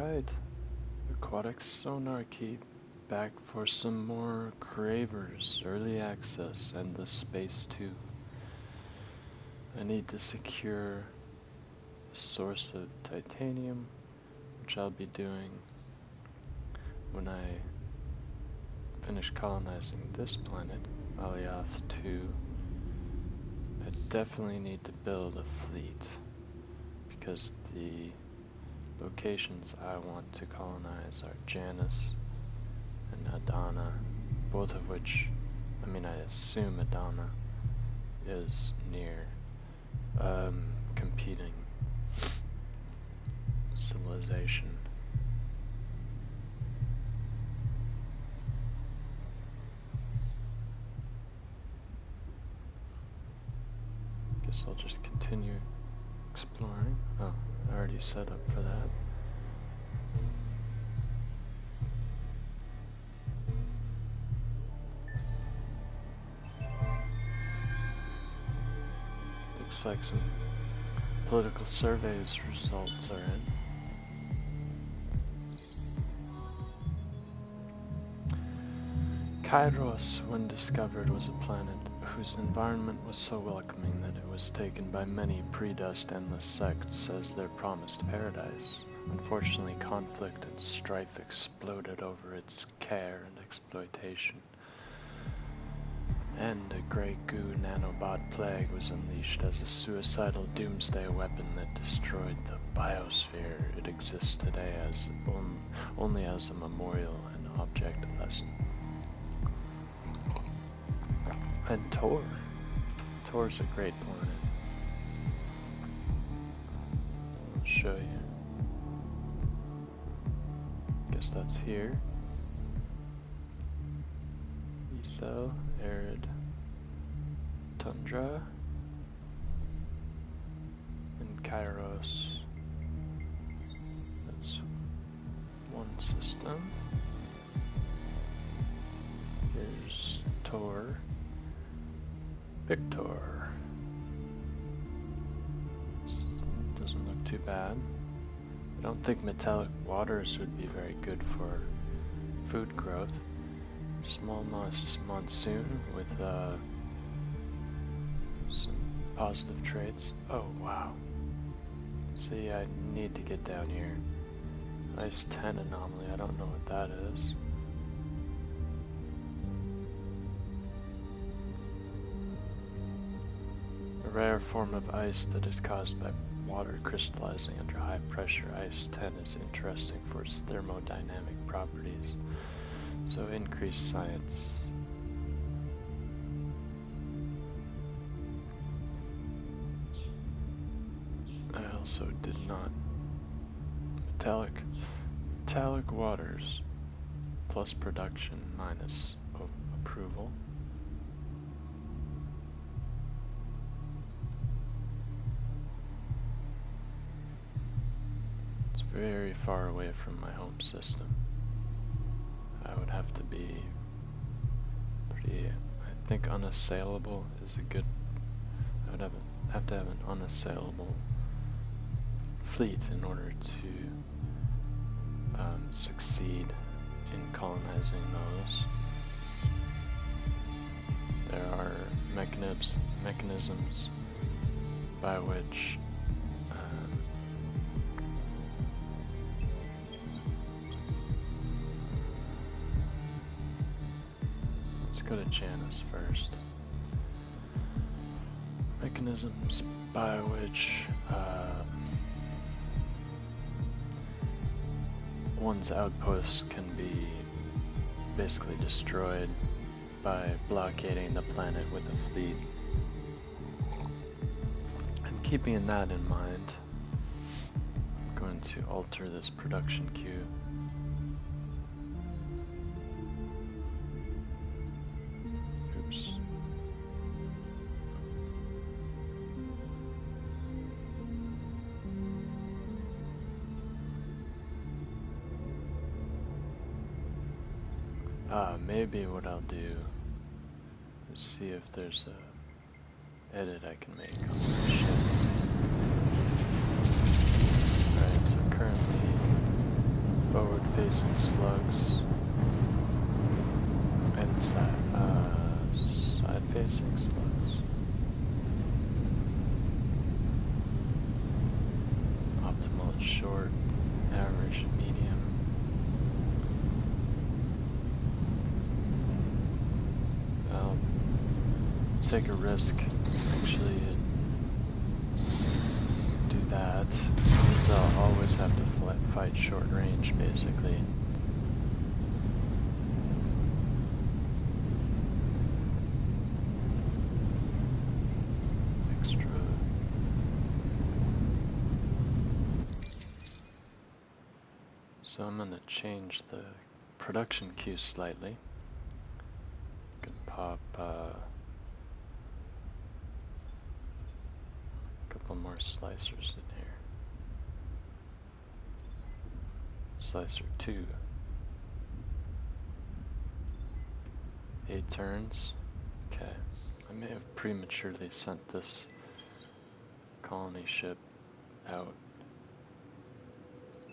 Alright, Aquatic Sonar Key back for some more Cravers, Early Access, and the Space 2. I need to secure a source of titanium, which I'll be doing when I finish colonizing this planet, Alioth 2. I definitely need to build a fleet, because the locations I want to colonize are Janus and Adana, both of which, I assume Adana is near competing civilization. Guess I'll just continue exploring. Oh, I already set up for that. Looks like some political surveys results are in. Kairos, when discovered, was a planet whose environment was so welcoming that it was taken by many pre-dust endless sects as their promised paradise. Unfortunately, conflict and strife exploded over its care and exploitation, and a grey goo nanobot plague was unleashed as a suicidal doomsday weapon that destroyed the biosphere. It exists today as only as a memorial and object lesson. And Tor. Tor's a great planet. I'll show you. Guess that's here. Isel, arid tundra, and Kairos. That's one system. Here's Tor. Victor. Doesn't look too bad. I don't think metallic waters would be very good for food growth. Small monsoon with some positive traits. Oh wow. See, I need to get down here. Nice 10 anomaly, I don't know what that is. A rare form of ice that is caused by water crystallizing under high pressure. Ice 10 is interesting for its thermodynamic properties. So increased science. I also did not. Metallic waters plus production minus approval. It's very far away from my home system. I would have to be pretty, I think unassailable is a good, I would have to have an unassailable fleet in order to succeed in colonizing those. There are mechanisms by which let's go to Janus first. Mechanisms by which one's outposts can be basically destroyed by blockading the planet with a fleet. And keeping that in mind, I'm going to alter this production queue. Oops. Maybe what I'll do is see if there's a edit I can make on this ship. Alright, so currently forward-facing slugs and side-facing slugs. Optimal at short, average, medium. I'll take a risk, actually, and do that. Means I'll always have to fight short range, basically. Extra. So I'm going to change the production queue slightly. Can pop a couple more slicers in here. Slicer 2. 8 turns. Okay. I may have prematurely sent this colony ship out.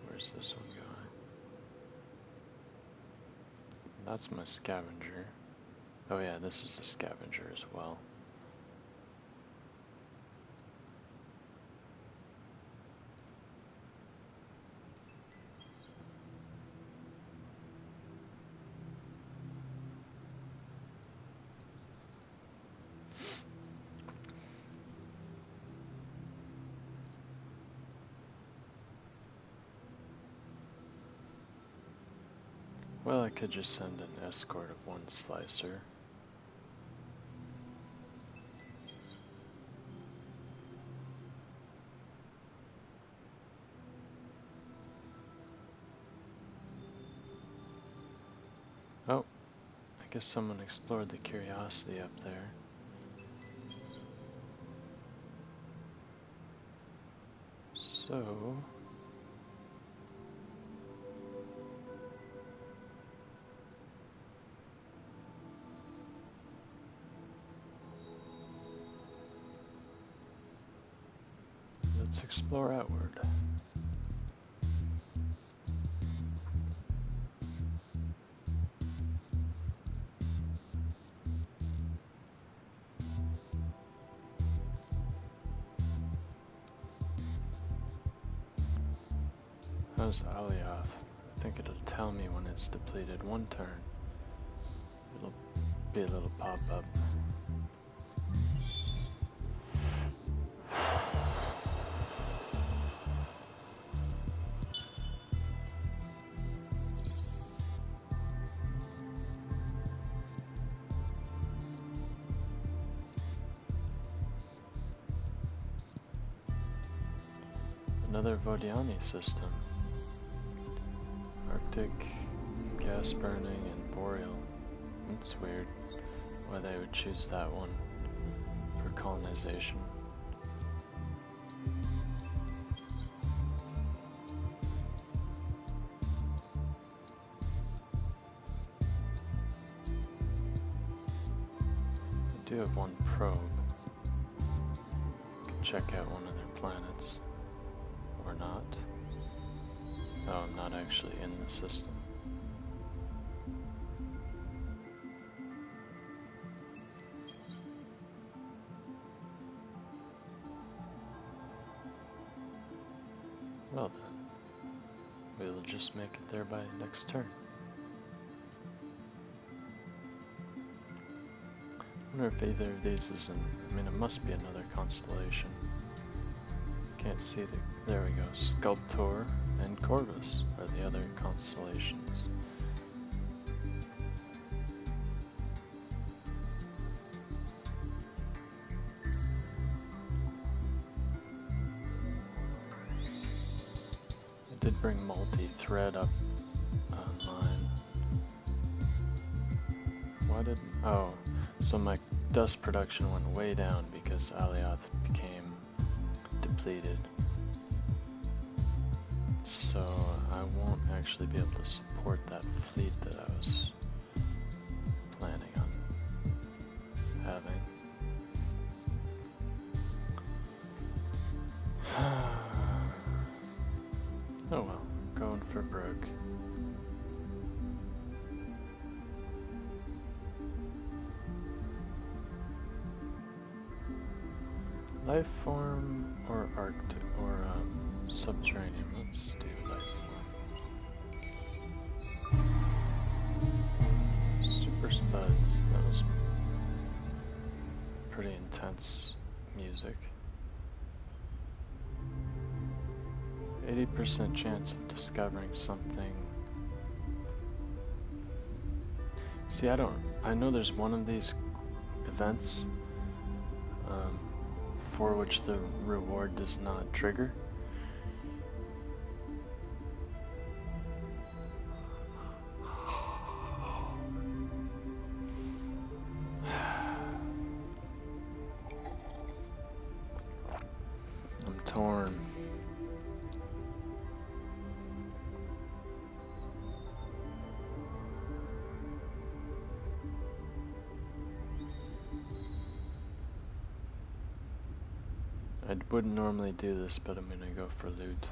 Where's this one going? That's my scavenger. Oh yeah, this is a scavenger as well. Well, I could just send an escort of 1 slicer. Oh, I guess someone explored the Curiosity up there. So... let's explore outward. How's Alioth? I think it'll tell me when it's depleted 1 turn. It'll be a little pop-up. Another Vodiani system. Arctic, gas burning, and boreal. It's weird why they would choose that one for colonization. I do have 1 probe. I can check out one of their planets. Or not. Oh, I'm not actually in the system. Well then, we'll just make it there by next turn. I wonder if either of these is I mean, it must be another constellation. Can't see the... there we go. Sculptor and Corvus are the other constellations. I did bring multi-thread up online. Why didn't... oh, so my dust production went way down because Alioth became depleted. So I won't actually be able to support that fleet that I was planning on having. Oh well, going for broke. life form or Arctic or subterranean? Let's do life form. Super Spuds. That was pretty intense music. 80% chance of discovering something. See, I know there's one of these events for which the reward does not trigger. I'm torn. I wouldn't normally do this, but I'm gonna go for loot.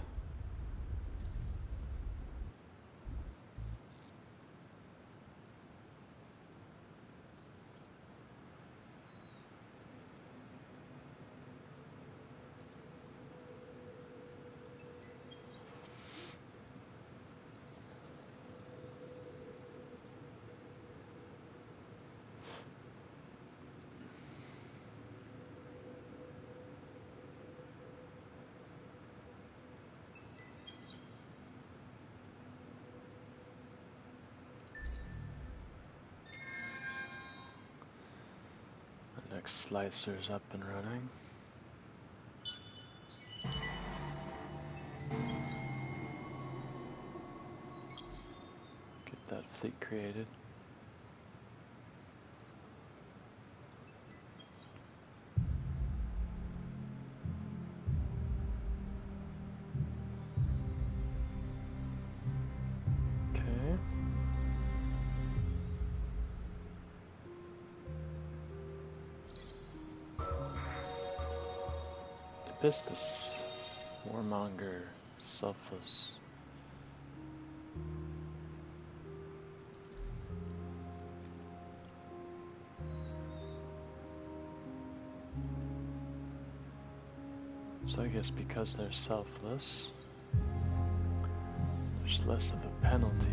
The next slicer's up and running. Get that fleet created. Okay. Pistis, Warmonger, Selfless. So I guess because they're selfless, there's less of a penalty.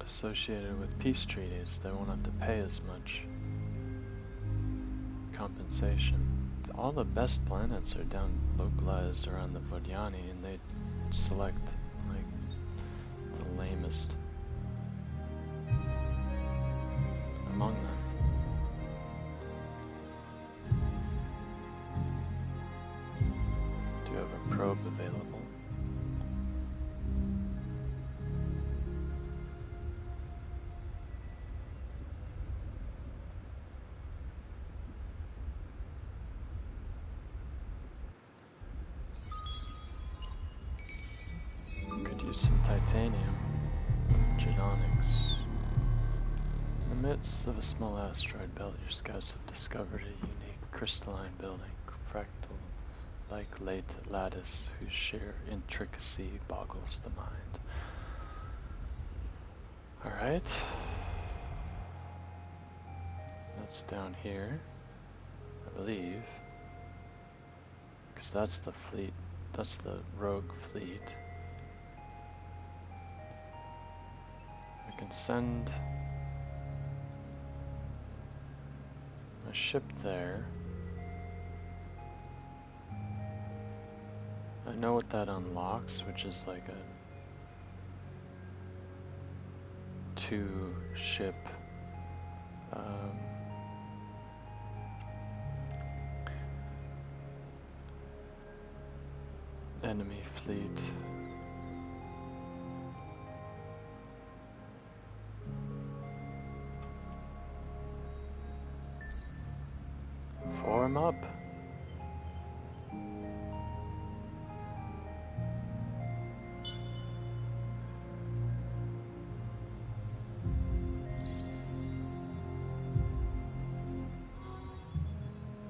Associated with peace treaties, they won't have to pay as much compensation. All the best planets are down localized around the Vodiani, and they select like the lamest among them. Do you have a probe available? Could use some titanium, genomics. In the midst of a small asteroid belt, your scouts have discovered a unique crystalline building, fractal-like lattice whose sheer intricacy boggles the mind. Alright. That's down here, I believe. Because that's the fleet, that's the rogue fleet. I can send a ship there. I know what that unlocks, which is like a 2-ship enemy fleet. Form up.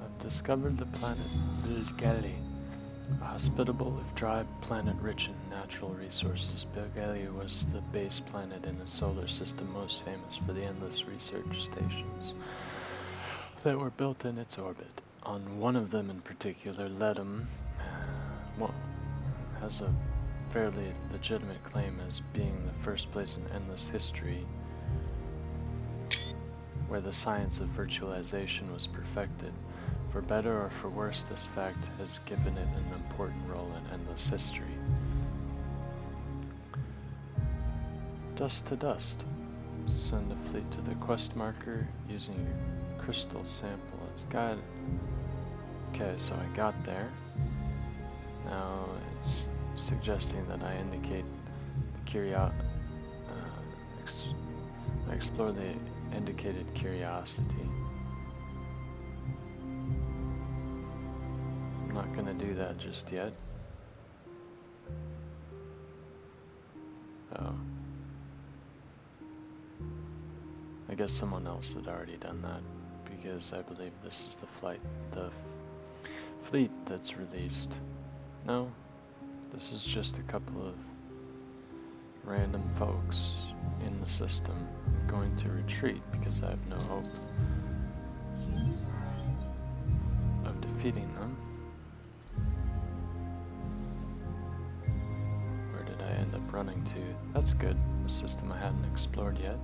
I've discovered the planet Bilgeli. A hospitable, if dry, planet rich in natural resources, Begalia was the base planet in a solar system most famous for the endless research stations that were built in its orbit. On one of them in particular, Ledum, well, has a fairly legitimate claim as being the first place in endless history where the science of virtualization was perfected. For better or for worse, this fact has given it an important role in endless history. Dust to dust. Send a fleet to the quest marker using your crystal sample as guide. Okay, so I got there. Now it's suggesting that I indicate the I explore the indicated curiosity. I'm not gonna do that just yet. Oh. I guess someone else had already done that, because I believe this is the fleet that's released. No, this is just a couple of random folks in the system. I'm going to retreat because I have no hope of defeating them. Where did I end up running to? That's good. A system I hadn't explored yet.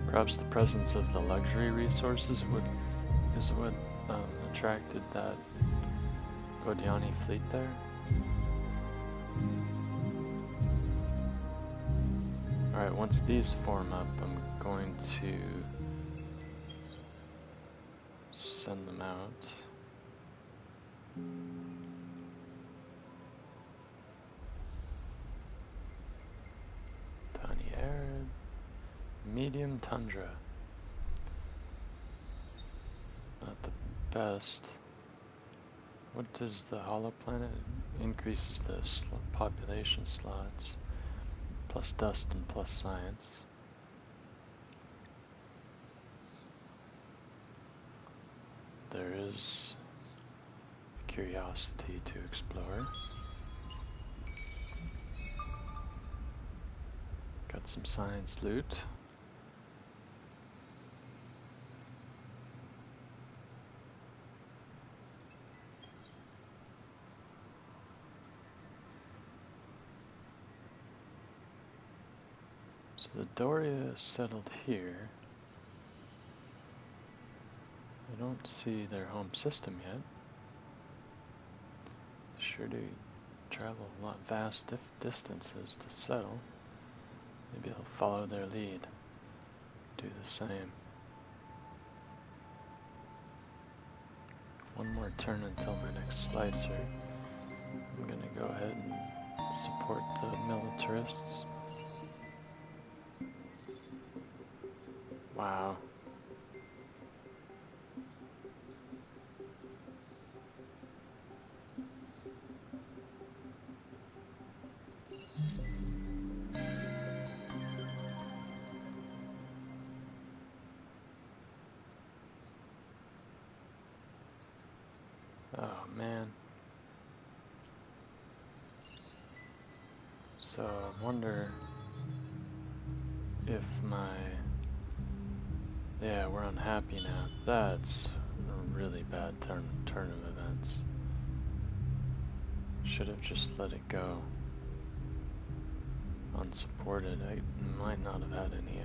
Perhaps the presence of the luxury resources is what attracted that Vodiani fleet there. Alright, once these form up, I'm going to send them out. Tiny arid, medium tundra. Not the best. What does the hollow planet? Increases the population slots, plus dust and plus science. There is curiosity to explore. Got some science loot. So the Doria settled here. I don't see their home system yet. Sure do travel a lot vast distances to settle. Maybe I'll follow their lead. Do the same. One more turn until my next slicer. I'm gonna go ahead and support the militarists. Wow. Oh man. So I wonder if yeah, we're unhappy now. That's a really bad turn of events. Should have just let it go unsupported. I might not have had any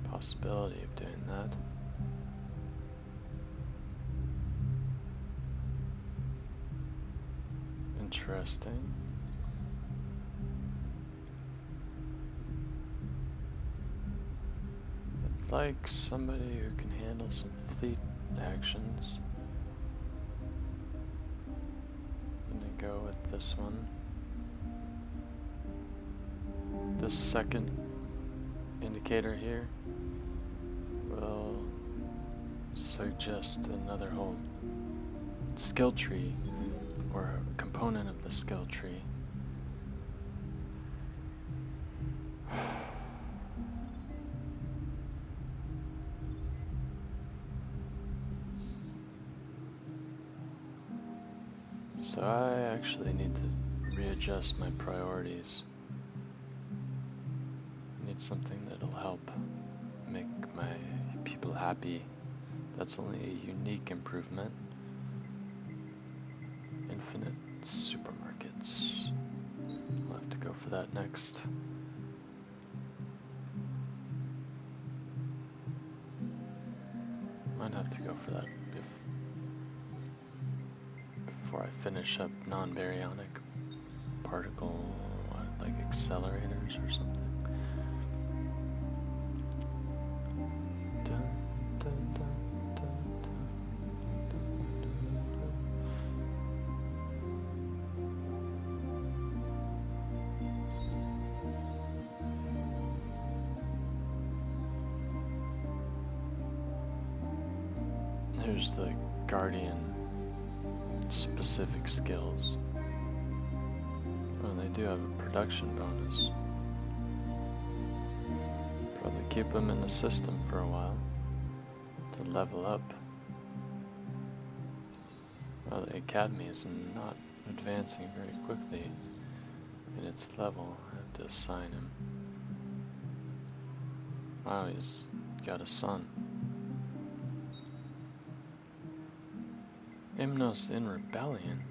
possibility of doing that. Interesting. I'd like somebody who can handle some fleet actions. I'm gonna go with this one. This second indicator here will suggest another whole skill tree, or a component of the skill tree. So I actually need to readjust my priorities. I need something that'll help make my people happy. That's only a unique improvement. Infinite supermarkets. I'll have to go for that next. Might have to go for that before I finish up non-baryonic particle, like accelerators or something. Dun, dun, dun, dun, dun. Here's the Guardian specific skills. Oh, they do have a production bonus. Probably keep them in the system for a while to level up. Well, the Academy is not advancing very quickly in its level. I have to assign him. Wow, he's got a son. Imnos in rebellion.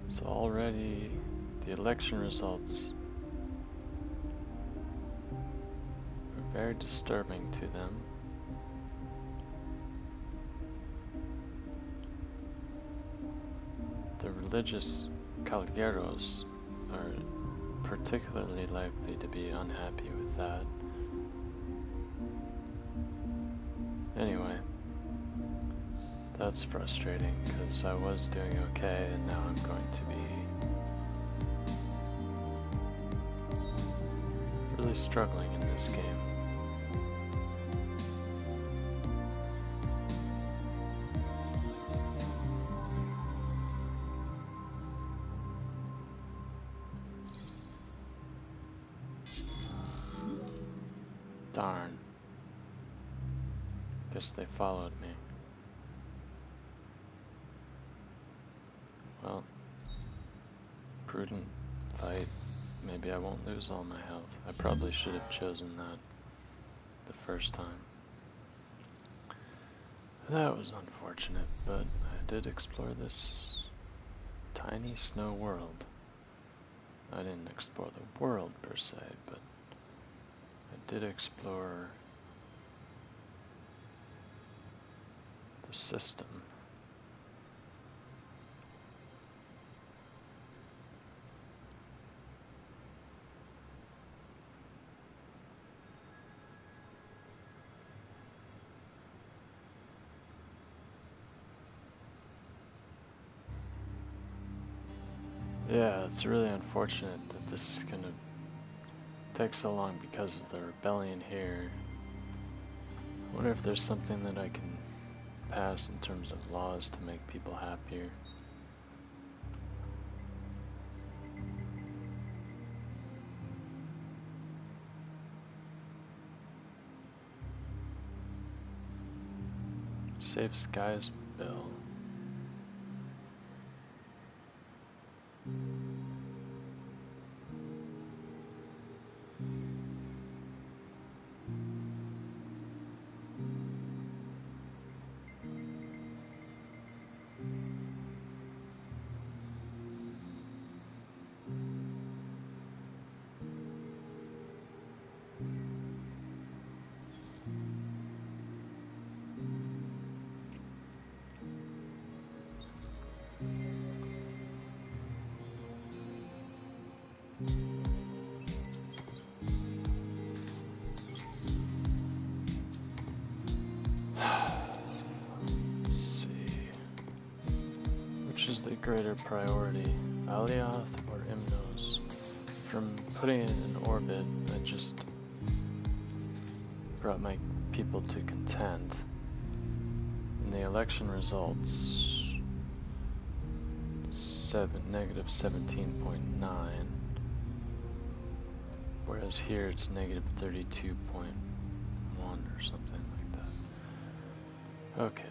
So already the election results are very disturbing to them. The religious Calgueros are particularly likely to be unhappy with that. Anyway, that's frustrating because I was doing okay and now I'm going to be really struggling in this game. Darn. Guess they followed me. Well, prudent fight. Maybe I won't lose all my health. I probably should have chosen that the first time. That was unfortunate, but I did explore this tiny snow world. I didn't explore the world per se, but I did explore the system. Yeah, it's really unfortunate that this is gonna take so long because of the rebellion here. I wonder if there's something that I can pass in terms of laws to make people happier. Save Sky's bill. Which is the greater priority, Alioth or Imnos? From putting it in orbit, I just brought my people to content. And the election results, negative 17.9, whereas here it's negative 32.1 or something like that. Okay.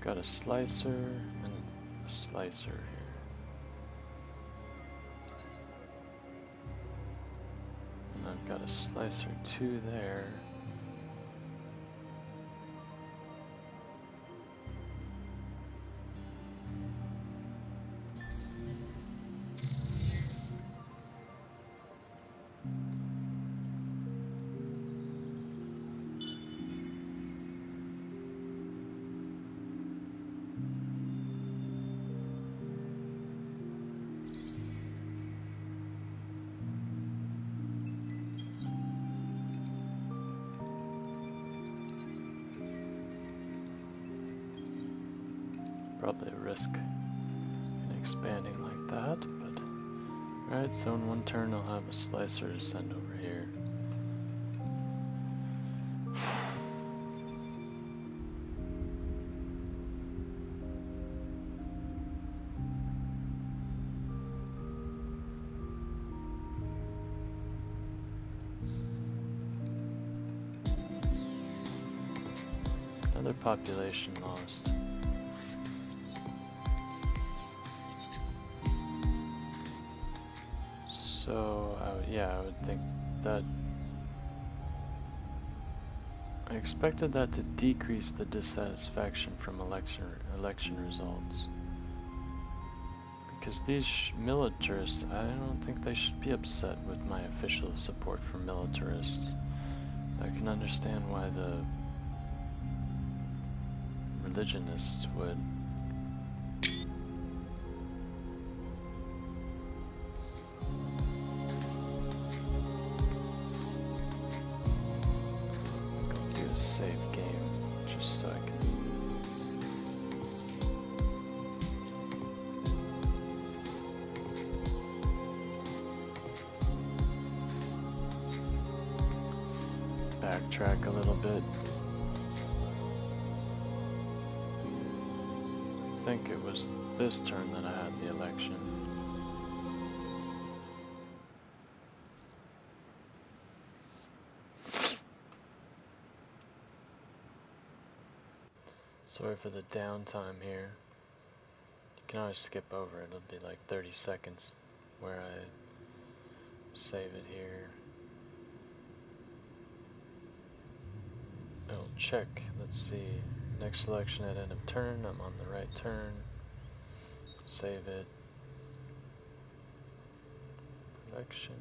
Got a slicer and a slicer here. And I've got a slicer 2 there. Probably a risk in expanding like that, but alright, so in one turn I'll have a slicer to send over here. Another population lost. So, I would think that I expected that to decrease the dissatisfaction from election results. Because these militarists, I don't think they should be upset with my official support for militarists. I can understand why the religionists would. Save game, just so I can. Backtrack a little bit. I think it was this turn that I had the election. Sorry for the downtime here. You can always skip over it. It'll be like 30 seconds where I save it here. It'll check. Let's see. Next selection at end of turn. I'm on the right turn. Save it. Election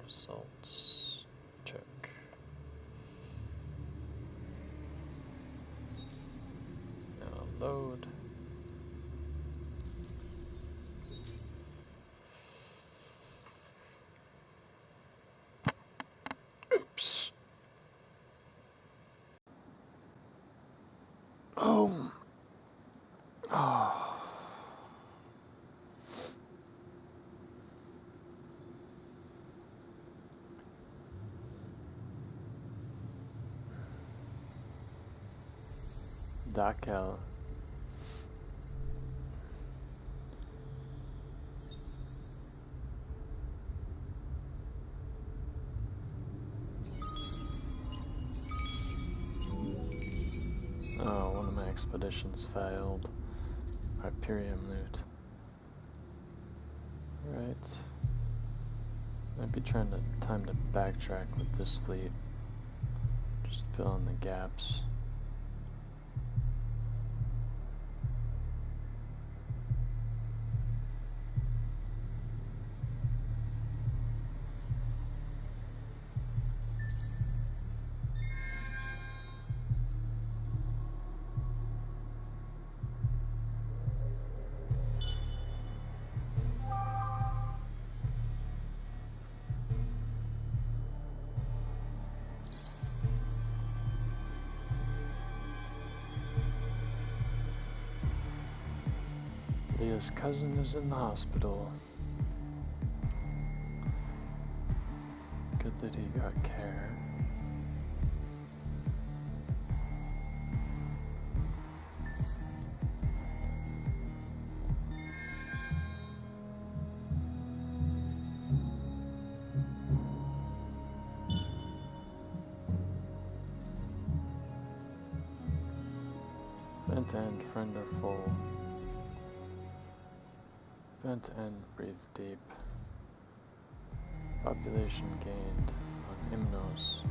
results. Check. Load. Oops. Oh. Oh. Dakel. Oh, one of my expeditions failed. Hyperion loot. Right. Might be time to backtrack with this fleet. Just fill in the gaps. Leo's cousin is in the hospital. Good that he got care. and friend are full. Vent and breathe deep. Population gained on Imnos.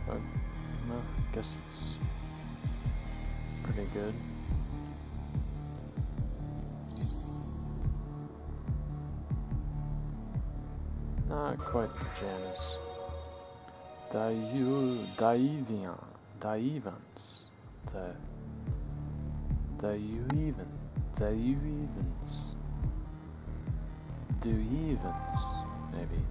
Well, I guess it's pretty good. Not quite the Janus. Daivans. Maybe.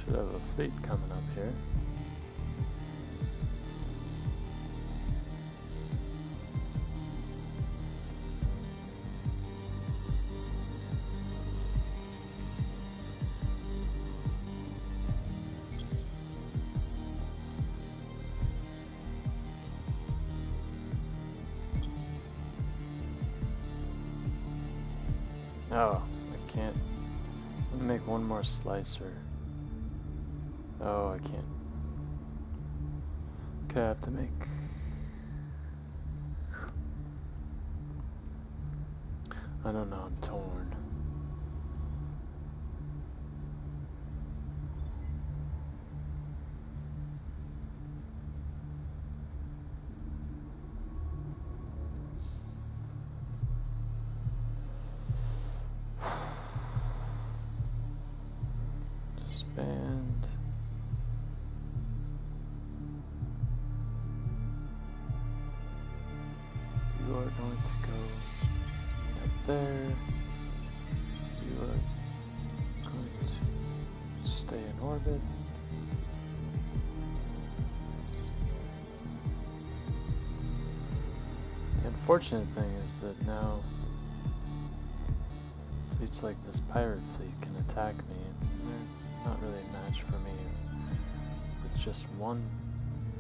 Should have a fleet coming up here. Oh, I can't. Let me make one more slicer. Oh, I can't. Okay, I have to make... I don't know, I'm torn. Disband. You are going to go right there. You are going to stay in orbit. The unfortunate thing is that now fleets like this pirate fleet can attack me, and they're not really a match for me with just one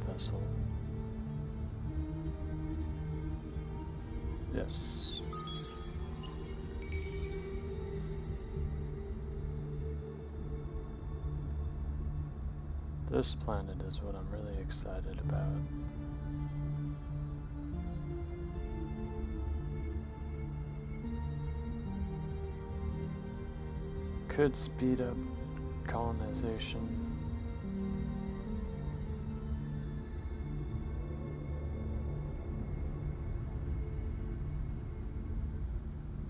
vessel. Yes. This planet is what I'm really excited about. Could speed up colonization.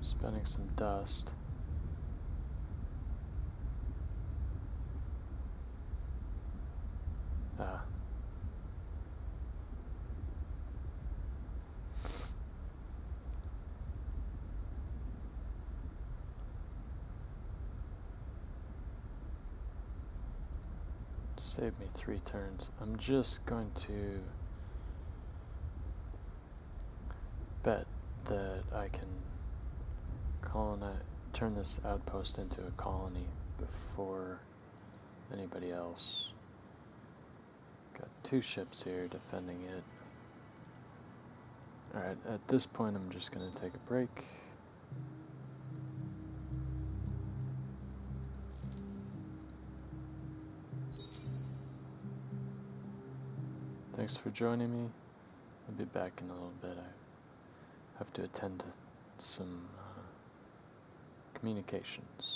Spending some dust. Ah. Save me 3 turns. I'm just going to bet that I can turn this outpost into a colony before anybody else. Got 2 ships here defending it. Alright, at this point I'm just going to take a break. Thanks for joining me. I'll be back in a little bit. I have to attend to some communications.